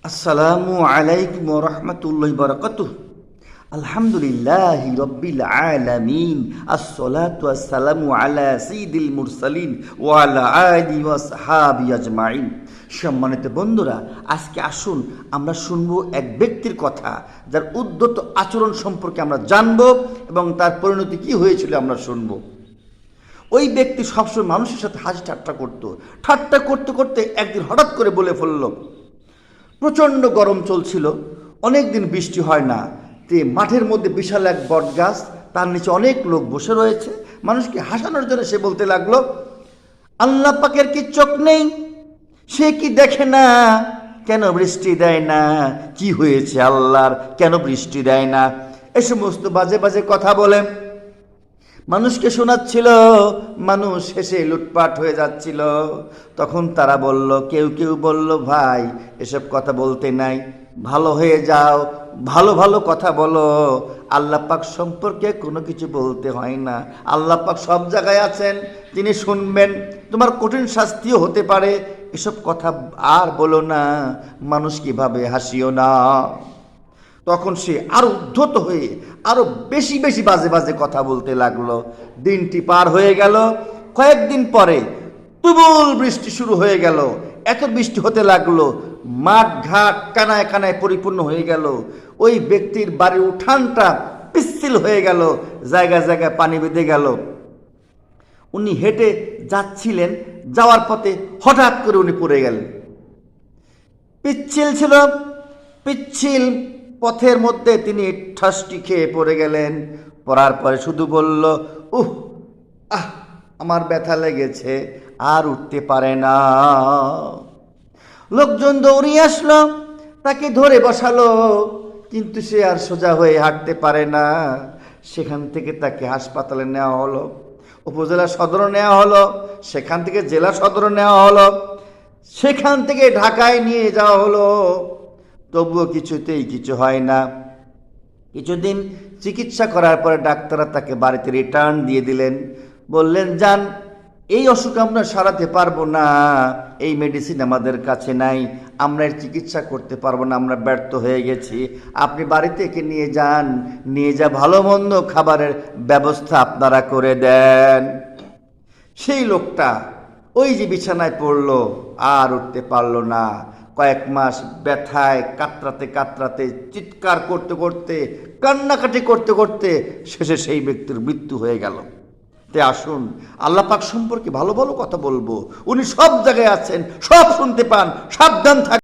আসসালামু আলাইকুম ওয়া রাহমাতুল্লাহি ওয়া বারাকাতুহু। আলহামদুলিল্লাহি রাব্বিল আলামিন। আসসালাতু ওয়াসসালামু আলা সাইয়্যিদিল মুরসালিন ওয়া আলা আলিহি ওয়া সাহবিহি আজমাইন। সম্মানিত বন্ধুরা, আজকে আসুন আমরা শুনবো এক ব্যক্তির কথা, যার উদ্ধত আচরণ সম্পর্কে আমরা জানবো এবং তার পরিণতি কি হয়েছিল আমরা শুনবো। ওই ব্যক্তি সবসময় মানুষের সাথে হাসি ঠাট্টা করতো। ঠাট্টা করতে করতে একদিন হঠাৎ করে বলে ফেলল, প্রচণ্ড গরম চলছিল, অনেক দিন বৃষ্টি হয় না, তে মাঠের মধ্যে বিশাল এক বট গাছ, তার নিচে অনেক লোক বসে রয়েছে। মানুষকে হাসানোর জন্য সে বলতে লাগলো, আল্লাহ পাকের কি চোখ নেই? সে কি দেখে না কেন বৃষ্টি দেয় না? কি হয়েছে আল্লাহর, কেন বৃষ্টি দেয় না? এ সমস্ত বাজে বাজে কথা বলে মানুষকে শোনাচ্ছিল। মানুষ হেসে লুটপাট হয়ে যাচ্ছিল। তখন তারা বলল, কেউ কেউ বলল, ভাই এসব কথা বলতে নাই, ভালো হয়ে যাও, ভালো ভালো কথা বলো, আল্লাহ পাক সম্পর্কে কোনো কিছু বলতে হয় না, আল্লাহ পাক সব জায়গায় আছেন, তিনি শুনবেন, তোমার কঠিন শাস্তিও হতে পারে, এসব কথা আর বলো না, মানুষ কিভাবে হাসিও না। তখন সে আরো উদ্ধত হয়ে আরো বেশি বেশি বাজে বাজে কথা বলতে লাগলো। দিনটি পার হয়ে গেল। কয়েকদিন পরে তুমুল বৃষ্টি শুরু হয়ে গেল। এত বৃষ্টি হতে লাগলো, মাঠ ঘাট কানায় কানায় পরিপূর্ণ হয়ে গেল। ওই ব্যক্তির বাড়ির উঠানটা পিচ্ছিল হয়ে গেল, জায়গায় জায়গায় পানি বেঁধে গেল। উনি হেঁটে যাচ্ছিলেন, যাওয়ার পথে হঠাৎ করে উনি পড়ে গেলেন। পিচ্ছিল ছিল, পিচ্ছিল পথের মধ্যে তিনি ঠাসটি খেয়ে পড়ে গেলেন। পড়ার পরে শুধু বলল, আমার ব্যথা লেগেছে, আর উঠতে পারে না। লোকজন দৌড়িয়ে আসলো, তাকে ধরে বসালো, কিন্তু সে আর সোজা হয়ে হাঁটতে পারে না। সেখান থেকে তাকে হাসপাতালে নেওয়া হলো, উপজেলা সদরে নেওয়া হলো, সেখান থেকে জেলা সদরে নেওয়া হলো, সেখান থেকে ঢাকায় নিয়ে যাওয়া হলো। তবুও কিছুতেই কিছু হয় না। কিছুদিন চিকিৎসা করার পরে ডাক্তাররা তাকে বাড়িতে রিটার্ন দিয়ে দিলেন। বললেন, যান, এই অসুখ আমরা সারাতে পারবো না, এই মেডিসিন আমাদের কাছে নাই, আমরা এর চিকিৎসা করতে পারবো না, আমরা ব্যর্থ হয়ে গেছি, আপনি বাড়িতে একে নিয়ে যান, নিয়ে যা ভালো মন্দ খাবারের ব্যবস্থা আপনারা করে দেন। সেই লোকটা ওই যে বিছানায় পড়লো, আর উঠতে পারলো না। কয়েক মাস ব্যথায় কাতরাতে কাতরাতে, চিৎকার করতে করতে, কান্নাকাটি করতে করতে শেষে সেই ব্যক্তির মৃত্যু হয়ে গেল। তে আসুন আল্লাহ পাক সম্পর্কে ভালো ভালো কথা বলবো। উনি সব জায়গায় আছেন, সব শুনতে পান, সাবধান থাক।